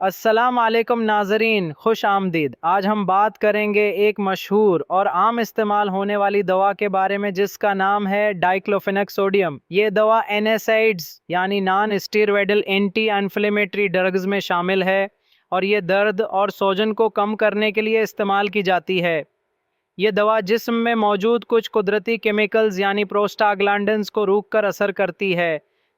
अस्सलाम वालेकुम नाजरीन, खुश आमदीद। आज हम बात करेंगे एक मशहूर और आम इस्तेमाल होने वाली दवा के बारे में जिसका नाम है डाइक्लोफेनेक सोडियम। ये दवा NSAIDs यानी non steroidal anti inflammatory drugs में शामिल है और ये दर्द और सूजन को कम करने के लिए इस्तेमाल की जाती है। ये दवा जिस्म में मौजूद कुछ कुदरती केमिकल्स यानी प्रोस्टाग्लैंडिन्स को रोककर असर करती है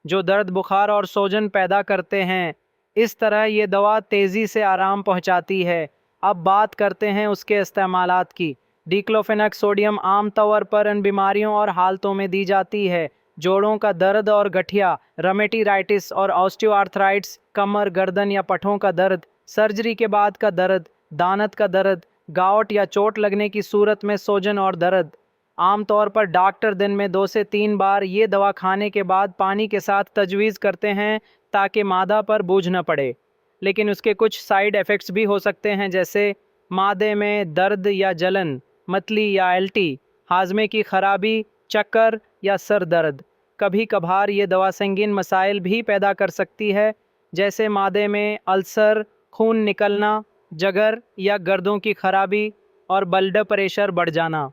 जो दर्द, बुखार और सूजन पैदा करते हैं। इस तरह ये दवा तेज़ी से आराम पहुंचाती है। अब बात करते हैं उसके इस्तेमालात की। डिक्लोफेनेक सोडियम आम तौर पर इन बीमारियों और हालतों में दी जाती है: जोड़ों का दर्द और गठिया, रमेटिराइटिस और ऑस्टियोआर्थराइटिस, कमर, गर्दन या पठों का दर्द, सर्जरी के बाद का दर्द, दानत का दर्द, गाउट या चोट लगने की सूरत में सूजन और दर्द। आमतौर पर डॉक्टर दिन में 2 से 3 बार ये दवा खाने के बाद पानी के साथ तजवीज़ करते हैं ताकि मादा पर बोझ न पड़े। लेकिन उसके कुछ साइड इफ़ेक्ट्स भी हो सकते हैं, जैसे मादे में दर्द या जलन, मतली या एल्टी, हाजमे की खराबी, चक्कर या सर दर्द। कभी कभार ये दवा संगीन मसाइल भी पैदा कर सकती है, जैसे मादे में अल्सर, खून निकलना, जगर या गर्दों की खराबी और ब्लड प्रेशर बढ़ जाना।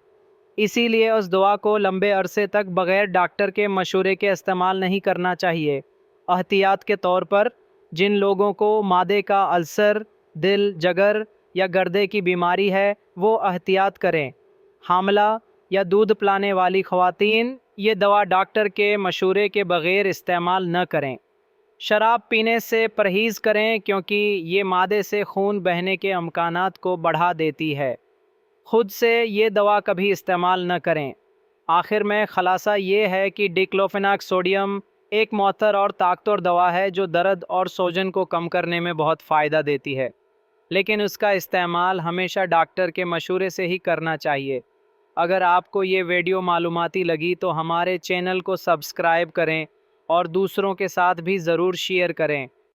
इसीलिए उस दवा को लंबे अरसे तक बग़ैर डॉक्टर के मशवरे के इस्तेमाल नहीं करना चाहिए। एहतियात के तौर पर जिन लोगों को मादे का अल्सर, दिल, जगर या गर्दे की बीमारी है वो एहतियात करें। हामला या दूध पिलाने वाली ख़वातीन ये दवा डॉक्टर के मशवरे के बग़ैर इस्तेमाल न करें। शराब पीने से परहेज़ करें क्योंकि ये मादे से खून बहने के अमकानात को बढ़ा देती है। खुद से ये दवा कभी इस्तेमाल न करें। आखिर में ख़ुलासा ये है कि डिक्लोफेनाक सोडियम एक मौतर और ताकतवर दवा है जो दर्द और सूजन को कम करने में बहुत फ़ायदा देती है, लेकिन उसका इस्तेमाल हमेशा डॉक्टर के मशवरे से ही करना चाहिए। अगर आपको ये वीडियो मालूमाती लगी तो हमारे चैनल को सब्सक्राइब करें और दूसरों के साथ भी ज़रूर शेयर करें।